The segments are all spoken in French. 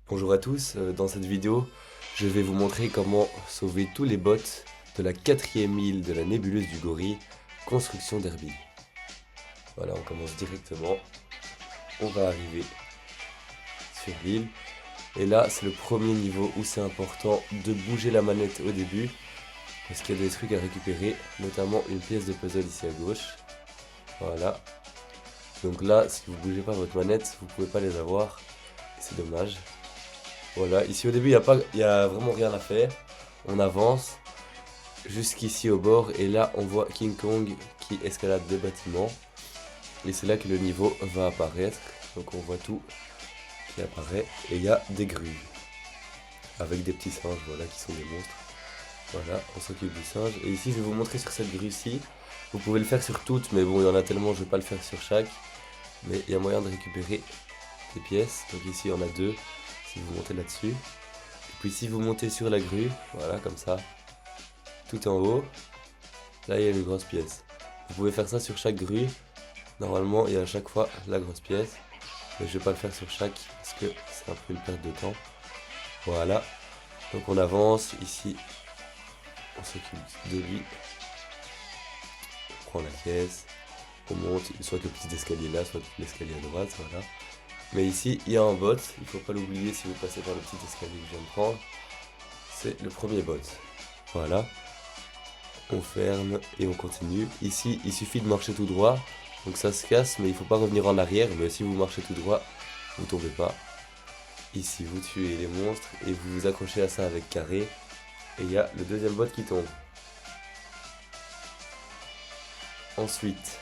Bonjour à tous, dans cette vidéo, je vais vous montrer comment sauver tous les bots de la 4e île de la nébuleuse du Gorille, construction d'Herbie. Voilà, on commence directement, on va arriver sur l'île, et là c'est le premier niveau où c'est important de bouger la manette au début, parce qu'il y a des trucs à récupérer, notamment une pièce de puzzle ici à gauche. Voilà, donc là si vous bougez pas votre manette, vous pouvez pas les avoir, et c'est dommage. Voilà, ici au début, il y a vraiment rien à faire. On avance jusqu'ici au bord et là, on voit King Kong qui escalade des bâtiments. Et c'est là que le niveau va apparaître. Donc on voit tout qui apparaît. Et il y a des grues avec des petits singes, voilà, qui sont des monstres. Voilà, on s'occupe du singe. Et ici, je vais vous montrer sur cette grue-ci. Vous pouvez le faire sur toutes, mais bon, il y en a tellement, je vais pas le faire sur chaque. Mais il y a moyen de récupérer des pièces. Donc ici, il y en a deux. Si vous montez là-dessus. Et puis si vous montez sur la grue, voilà, comme ça, tout en haut, là il y a une grosse pièce. Vous pouvez faire ça sur chaque grue. Normalement, il y a à chaque fois la grosse pièce. Mais je vais pas le faire sur chaque parce que c'est un peu une perte de temps. Voilà. Donc on avance. Ici, on s'occupe de lui. On prend la caisse. On monte, soit le petit escalier là, soit l'escalier à droite, voilà. Mais ici, il y a un bot, il faut pas l'oublier si vous passez par le petit escalier que je viens de prendre. C'est le premier bot. Voilà. On ferme et on continue. Ici, il suffit de marcher tout droit. Donc ça se casse, mais il faut pas revenir en arrière. Mais si vous marchez tout droit, vous tombez pas. Ici, vous tuez les monstres et vous vous accrochez à ça avec carré. Et il y a le deuxième bot qui tombe. Ensuite,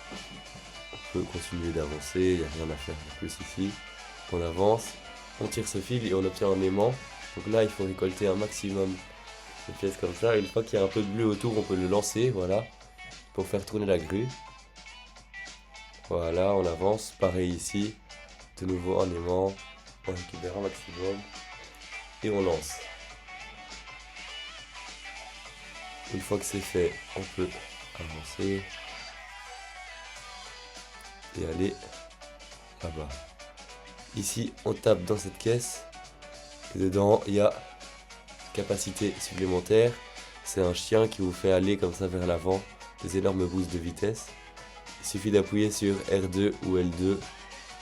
on peut continuer d'avancer. Il n'y a rien à faire de plus ici. On avance, on tire ce fil et on obtient un aimant. Donc là, il faut récolter un maximum de pièces comme ça. Une fois qu'il y a un peu de bleu autour, on peut le lancer, voilà, pour faire tourner la grue. Voilà, on avance. Pareil ici, de nouveau un aimant. On récupère un maximum et on lance. Une fois que c'est fait, on peut avancer et aller là-bas. Ici, on tape dans cette caisse et dedans, il y a capacité supplémentaire. C'est un chien qui vous fait aller comme ça vers l'avant, des énormes boosts de vitesse. Il suffit d'appuyer sur R2 ou L2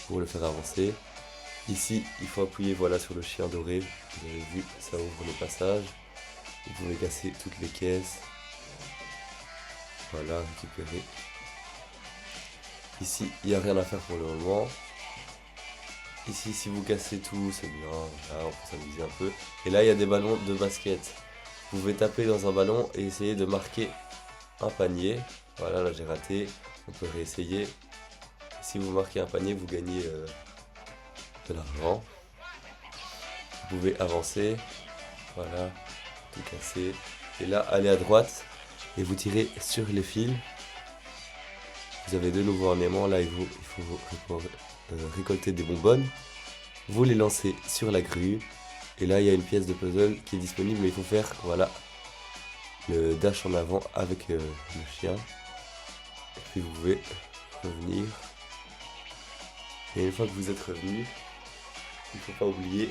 pour le faire avancer. Ici, il faut appuyer voilà, sur le chien doré. Vous avez vu, ça ouvre le passage. Vous pouvez casser toutes les caisses. Voilà, récupérer. Ici, il n'y a rien à faire pour le moment. Ici, si vous cassez tout, c'est bien. Là, on peut s'amuser un peu. Et là, il y a des ballons de basket. Vous pouvez taper dans un ballon et essayer de marquer un panier. Voilà, là j'ai raté. On peut réessayer. Si vous marquez un panier, vous gagnez de l'argent. Vous pouvez avancer. Voilà, tout casser. Et là, allez à droite et vous tirez sur les fils. Vous avez de nouveau un aimant. Là, il faut récolter des bonbonnes. Vous les lancez sur la grue. Et là, il y a une pièce de puzzle qui est disponible. Mais il faut faire, voilà, le dash en avant avec le chien. Et puis vous pouvez revenir. Et une fois que vous êtes revenu, il ne faut pas oublier,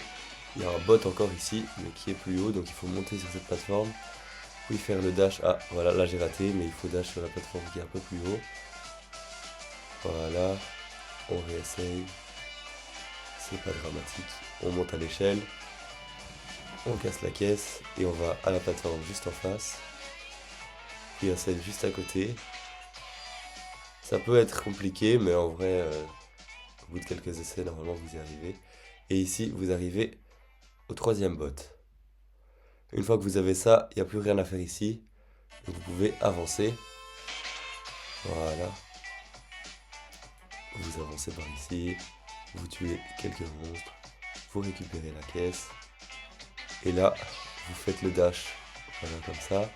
il y a un bot encore ici, mais qui est plus haut, donc il faut monter sur cette plateforme, puis faire le dash. Ah voilà, là j'ai raté, mais il faut dash sur la plateforme qui est un peu plus haut. Voilà, on réessaye, c'est pas dramatique. On monte à l'échelle, on casse la caisse et on va à la plateforme juste en face. Puis il y a celle juste à côté. Ça peut être compliqué, mais en vrai, au bout de quelques essais, normalement vous y arrivez. Et ici, vous arrivez au troisième bot. Une fois que vous avez ça, il n'y a plus rien à faire ici. Donc vous pouvez avancer. Voilà. Vous avancez par ici. Vous tuez quelques monstres. Vous récupérez la caisse. Et là, vous faites le dash. Voilà, comme ça.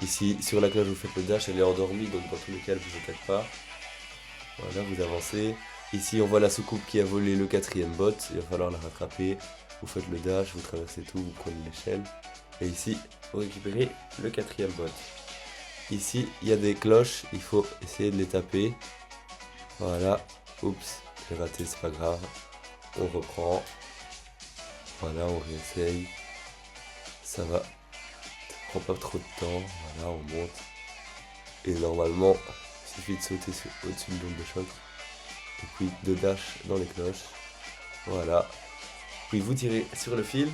Ici, sur la cloche, vous faites le dash. Elle est endormie, donc dans tous les cas, elle ne vous attaque pas. Voilà, vous avancez. Ici, on voit la soucoupe qui a volé le quatrième bot. Il va falloir la rattraper. Vous faites le dash, vous traversez tout, vous prenez l'échelle. Et ici, vous récupérez le quatrième bot. Ici, il y a des cloches. Il faut essayer de les taper. Voilà. Oups, j'ai raté, c'est pas grave. On reprend. Voilà, on réessaye. Ça va. Ça prend pas trop de temps. Voilà, on monte. Et normalement, il suffit de sauter au-dessus de l'onde de choc. Et puis de dash dans les cloches. Voilà. Puis vous tirez sur le fil.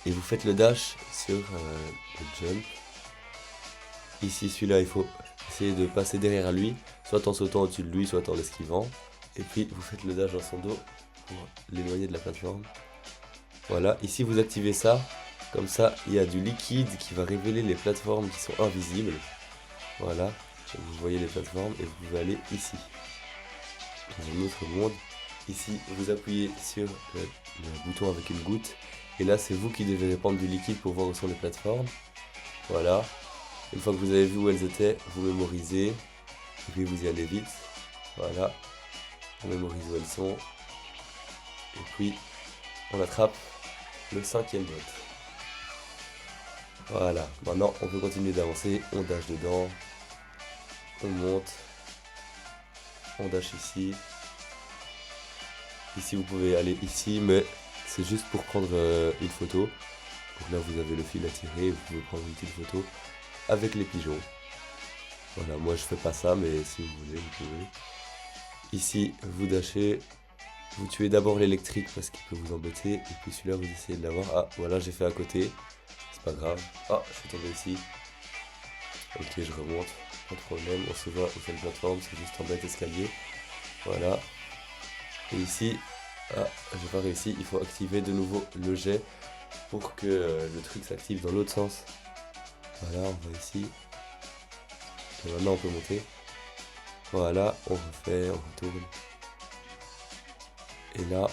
Et vous faites le dash sur le jump. Ici, celui-là, il faut essayer de passer derrière lui. Soit en sautant au-dessus de lui, soit en l'esquivant. Et puis vous faites le dash dans son dos pour l'éloigner de la plateforme. Voilà, ici vous activez ça. Comme ça, il y a du liquide qui va révéler les plateformes qui sont invisibles. Voilà, vous voyez les plateformes et vous pouvez aller ici, dans un autre monde. Ici, vous appuyez sur le bouton avec une goutte. Et là, c'est vous qui devez répandre du liquide pour voir où sont les plateformes. Voilà. Une fois que vous avez vu où elles étaient, vous mémorisez. Et puis vous y allez vite. Voilà. On mémorise où elles sont. Et puis, on attrape le 5e bot. Voilà. Maintenant, on peut continuer d'avancer. On dash dedans. On monte. On dash ici. Ici, vous pouvez aller ici, mais c'est juste pour prendre une photo. Donc là, vous avez le fil à tirer. Vous pouvez prendre une petite photo avec les pigeons. Voilà, moi je fais pas ça, mais si vous voulez, vous pouvez. Ici, vous dashez. Vous tuez d'abord l'électrique parce qu'il peut vous embêter. Et puis celui-là, vous essayez de l'avoir. Ah, voilà, j'ai fait à côté. C'est pas grave. Ah, je suis tombé ici. Ok, je remonte. Pas de problème. On se voit où fait la plateforme. C'est juste en bas d'escalier. Voilà. Et ici, ah, j'ai pas réussi. Il faut activer de nouveau le jet pour que le truc s'active dans l'autre sens. Voilà, on va ici. Et maintenant, on peut monter. Voilà, on refait, on retourne. Et là,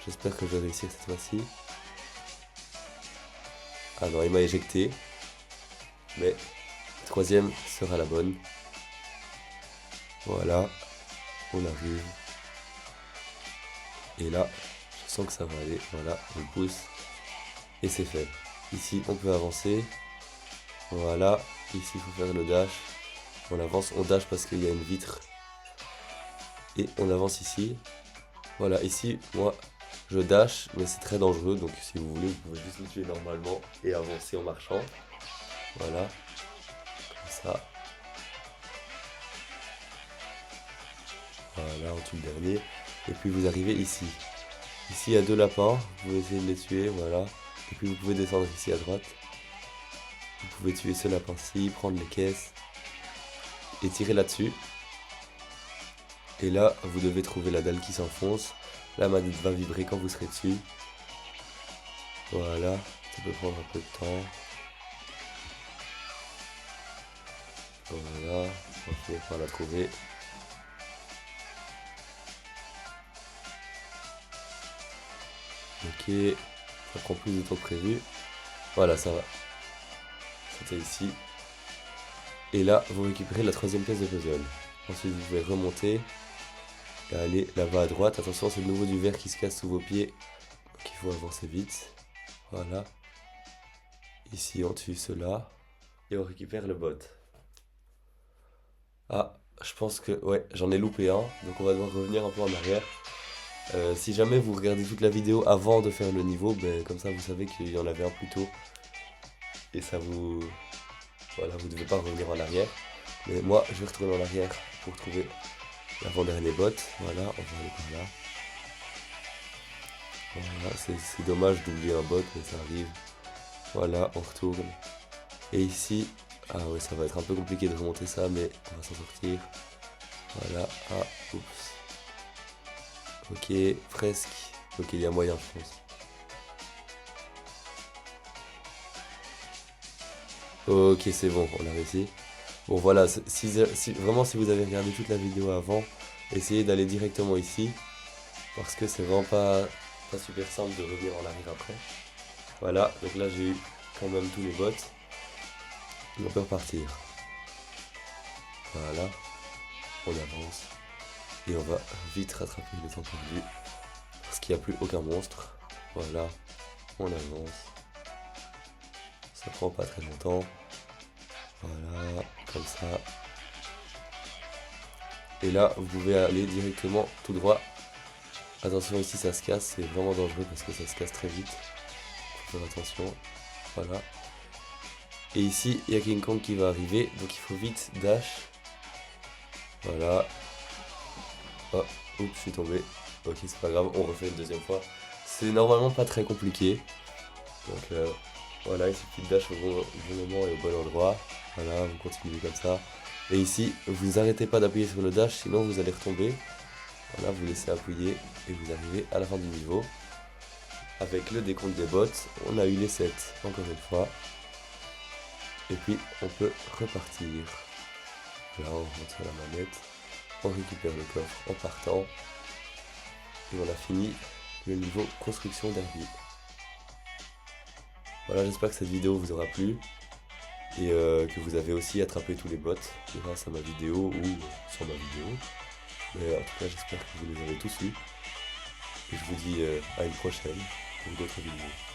j'espère que je vais réussir cette fois-ci. Ah non, il m'a éjecté. Mais la 3e sera la bonne. Voilà, on arrive. Et là, je sens que ça va aller. Voilà, on pousse. Et c'est fait. Ici, on peut avancer. Voilà, ici, il faut faire le dash. On avance, on dash parce qu'il y a une vitre. Et on avance ici. Voilà, ici, moi, je dash, mais c'est très dangereux. Donc, si vous voulez, vous pouvez juste le tuer normalement et avancer en marchant. Voilà, comme ça. Voilà, on tue le dernier. Et puis, vous arrivez ici. Ici, il y a 2 lapins. Vous pouvez essayer de les tuer, voilà. Et puis, vous pouvez descendre ici à droite. Vous pouvez tuer ce lapin-ci, prendre les caisses et tirer là-dessus. Et là, vous devez trouver la dalle qui s'enfonce. La manette va vibrer quand vous serez dessus. Voilà, ça peut prendre un peu de temps. Voilà, on va finir par la trouver. Ok, ça prend plus de temps que prévu. Voilà, ça va. C'était ici. Et là, vous récupérez la 3e pièce de puzzle. Ensuite, vous pouvez remonter et aller là-bas à droite. Attention, c'est le nouveau du verre qui se casse sous vos pieds. Donc il faut avancer vite. Voilà. Ici, on tue cela. Et on récupère le bot. Ah, je pense que... Ouais, j'en ai loupé un. Donc on va devoir revenir un peu en arrière. Si jamais vous regardez toute la vidéo avant de faire le niveau, ben, comme ça vous savez qu'il y en avait un plus tôt. Et ça vous... Voilà, vous ne devez pas revenir en arrière. Mais moi, je vais retourner en arrière pour trouver l'avant-dernier bot. Voilà, on va aller par là. Voilà, c'est dommage d'oublier un bot, mais ça arrive. Voilà, on retourne. Et ici, ah ouais, ça va être un peu compliqué de remonter ça, mais on va s'en sortir. Voilà, ah, oups. Ok, presque. Ok, il y a moyen, je pense. Ok, c'est bon, on a réussi. Bon, voilà, vraiment, si vous avez regardé toute la vidéo avant, essayez d'aller directement ici. Parce que c'est vraiment pas super simple de revenir en arrière après. Voilà, donc là, j'ai eu quand même tous les bots. On peut repartir. Voilà, on avance. Et on va vite rattraper le temps perdu. Parce qu'il n'y a plus aucun monstre. Voilà, on avance. Ça prend pas très longtemps. Voilà, comme ça. Et là, vous pouvez aller directement tout droit Attention ici ça se casse, c'est vraiment dangereux parce que ça se casse très vite. Faut faire attention. Voilà. Et ici il y a King Kong qui va arriver, donc il faut vite dash. Voilà. Oh, oups, je suis tombé. Ok, c'est pas grave, on refait une deuxième fois. C'est normalement pas très compliqué. Donc voilà, il suffit de dash au bon moment et au bon endroit. Voilà, vous continuez comme ça. Et ici, vous n'arrêtez pas d'appuyer sur le dash, sinon vous allez retomber. Voilà, vous laissez appuyer et vous arrivez à la fin du niveau. Avec le décompte des bots, on a eu les 7 encore une fois. Et puis on peut repartir. Là, on rentre sur la manette, on récupère le coffre en partant. Et on a fini le niveau construction derby. Voilà, j'espère que cette vidéo vous aura plu. Et que vous avez aussi attrapé tous les bots grâce à ma vidéo ou sur ma vidéo. Mais en tout cas, j'espère que vous les avez tous eus. Et je vous dis à une prochaine pour d'autres vidéos.